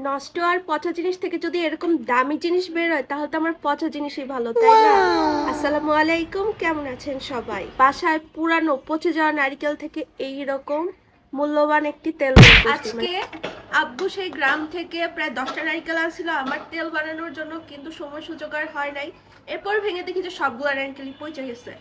নষ্ট আর পচা জিনিস থেকে যদি এরকম দামি জিনিস বের হয় তাহলে তো আমার পচা জিনিসই ভালো, তাই না? আসসালামু আলাইকুম, কেমন আছেন সবাই? বাসায় পুরানো পচে যাওয়া নারকেল থেকে এই রকম মূল্যবান একটি তেল বের করছি। আজকে আব্বু সেই গ্রাম থেকে প্রায় 10টা নারকেল আনছিল আমার তেল বানানোর জন্য, কিন্তু সময় সুযোগ আর হয় নাই। এরপর ভেঙে দেখি যে সবগুলো নারকেলই পচে গেছে।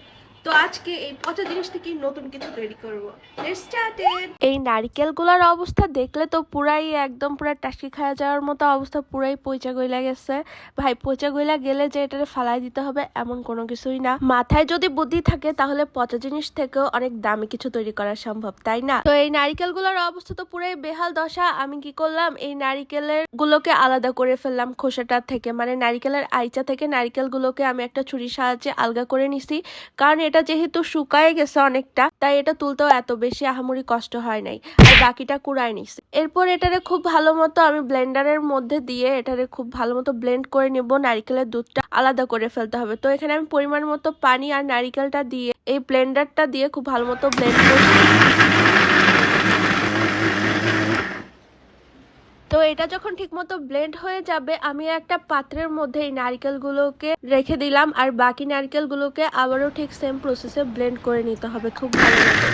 তো আজকে এই পচা জিনিস থেকে নতুন কিছু তৈরি করব। Let's start it. এই নারকেলগুলোর অবস্থা দেখলে তো পুরাই একদম পুরা টাসকি খাওয়া যাওয়ার মতো অবস্থা, পুরাই পচা গইলা গেছে। ভাই, পচা গইলা গেলে যে এটারে ফালাই দিতে হবে এমন কোনো কিছুই না। মাথায় যদি বুদ্ধি থাকে তাহলে পচা জিনিস থেকেও অনেক দামি কিছু তৈরি করা সম্ভব, তাই না? তো এই নারকেলগুলোর অবস্থা তো পুরাই বেহাল দশা। আমি কি করলাম, এই নারকেলের গুলোকে আলাদা করে ফেললাম খোসাটা থেকে, মানে নারকেলের আইচা থেকে নারকেল গুলোকে আমি একটা ছুরির সাহায্যে আলগা করে নিছি। কারণ এটা যেহেতু শুকায় গেছে অনেকটা, তাই এটা তুলতেও এত বেশি আহামরি কষ্ট হয় নাই। আর বাকিটা কুড়ায় নিছি। এরপর এটারে খুব ভালো মতো আমি ব্লেন্ডারের মধ্যে দিয়ে এটারে খুব ভালো মতো ব্লেন্ড করে নেব। নারকেলের দুধটা আলাদা করে ফেলতে হবে। তো এখানে আমি পরিমাণ মতো পানি আর নারকেলটা দিয়ে এই ব্লেন্ডারটা দিয়ে খুব ভালো মতো ব্লেন্ড করছি। তো এটা যখন ঠিকমতো ব্লেন্ড হয়ে যাবে, আমি একটা পাত্রের মধ্যে এই নারকেলগুলোকে রেখে দিলাম, আর বাকি নারকেলগুলোকে আবারও ঠিক সেম প্রসেসে ব্লেন্ড করে নিতে হবে খুব ভালো মতো।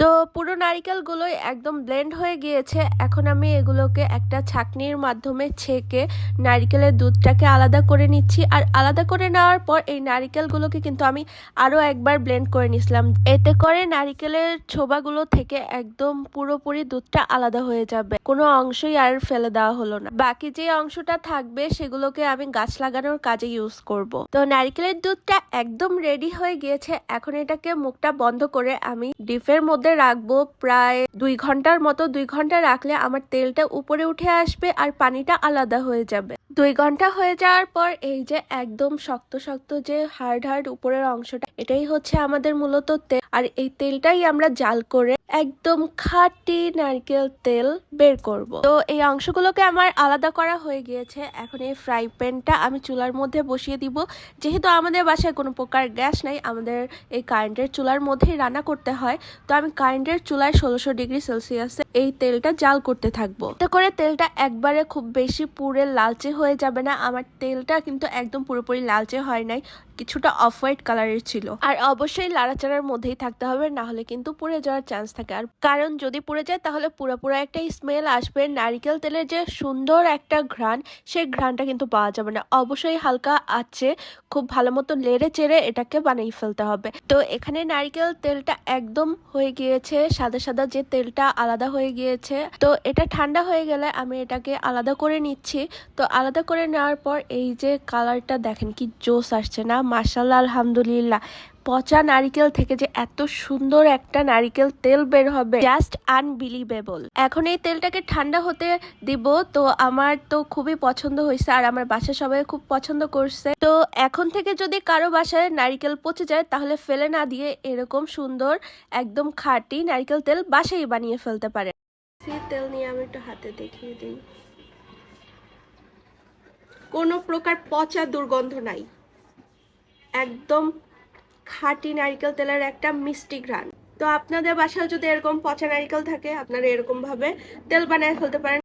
তো পুরো নারকেলগুলোই একদম ব্লেন্ড হয়ে গিয়েছে। এখন আমি এগুলোকে একটা ছাঁকনির মাধ্যমে ছেঁকে নারকেলের দুধটাকে আলাদা করে নিচ্ছি। আর আলাদা করে নেওয়ার পর এই নারকেলগুলোকে কিন্তু আমি আরো একবার ব্লেন্ড করে নিছিলাম। এতে করে নারকেলের ছোবাগুলো থেকে একদম পুরোপুরি দুধটা আলাদা হয়ে যাবে, কোনো অংশই আর ফেলে দেওয়া হলো না। বাকি যে অংশটা থাকবে সেগুলোকে আমি গাছ লাগানোর কাজে ইউজ করব। তো নারকেলের দুধটা একদম রেডি হয়ে গিয়েছে। এখন এটাকে মুখটা বন্ধ করে আমি ডিপের মধ্যে রাখবো প্রায় 2 ঘন্টার মতো। 2 ঘন্টা রাখলে আমার তেলটা উপরে উঠে আসবে আর পানিটা আলাদা হয়ে যাবে। 2 ঘন্টা হয়ে যাওয়ার পর এই যে একদম শক্ত শক্ত যে হার্ড হার্ড উপরের অংশটা, এটাই হচ্ছে আমাদের মূলত তেল। আর এই তেলটাই আমরা জাল করে একদম খাঁটি নারকেল তেল বের করব। তো এই অংশগুলোকে আমার আলাদা করা হয়ে গিয়েছে। এখন এই ফ্রাই প্যানটা আমি চুলার মধ্যে বসিয়ে দিব। যেহেতু আমাদের বাসায় কোনো প্রকার গ্যাস নাই, আমাদের এই কারেন্টের চুলার মধ্যেই রান্না করতে হয়। তো আমি কারেন্টের চুলায় 1600 ডিগ্রি সেলসিয়াসে এই তেলটা জাল করতে থাকবো। এতে করে তেলটা একবারে খুব বেশি পুড়ে লালচে হয়ে যাবে না। আমার তেলটা কিন্তু একদম পুরোপুরি লালচে হয় নাই, কিছুটা অফ হোয়াইট কালারের ছিল। আর অবশ্যই লাড়াচাড়ার মধ্যেই থাকতে হবে, না হলে কিন্তু পুড়ে যাওয়ার চান্স থাকে। আর কারণ যদি পুড়ে যায় তাহলে পুরোপুরো একটা স্মেল আসবে, নারকেল তেলের যে সুন্দর একটা ঘ্রাণ, সেই ঘ্রাণটা কিন্তু পাওয়া যাবে না। অবশ্যই হালকা আছে খুব ভালো মতো নেড়ে চেড়ে এটাকে বানিয়ে ফেলতে হবে। তো এখানে নারকেল তেলটা একদম হয়ে গিয়েছে, সাদা সাদা যে তেলটা আলাদা হয়ে গিয়েছে। তো এটা ঠান্ডা হয়ে গেলে আমি এটাকে আলাদা করে নিচ্ছি। তো আলাদা করে নেওয়ার পর এই যে কালারটা দেখেন কি জোস আসছে না? মাশাআল্লাহ, আলহামদুলিল্লাহ। পচা নারিকেল থেকে যে এত সুন্দর একটা নারিকেল তেল বের হবে, জাস্ট আনবিলিভেবল। এখন এই তেলটাকে ঠান্ডা হতে দিব। তো আমার তো খুবই পছন্দ হয়েছে আর আমার বাসায় সবাই খুব পছন্দ করছে। তো এখন থেকে যদি কারো বাসায় নারিকেল পচে যায় তাহলে ফেলে না দিয়ে এরকম সুন্দর একদম খাঁটি নারিকেল তেল বাসায় বানিয়ে ফেলতে পারে। তেল নিয়ে আমি একটু হাতে দেখিয়ে দিই। কোনো প্রকার পচা দুর্গন্ধ নাই, একদম খাঁটি নারকেল তেলের একটা মিষ্টি ঘ্রাণ। তো আপনাদের বাসায় যদি এরকম পচা নারকেল থাকে, আপনারা এরকম ভাবে তেল বানায় ফেলতে পারেন।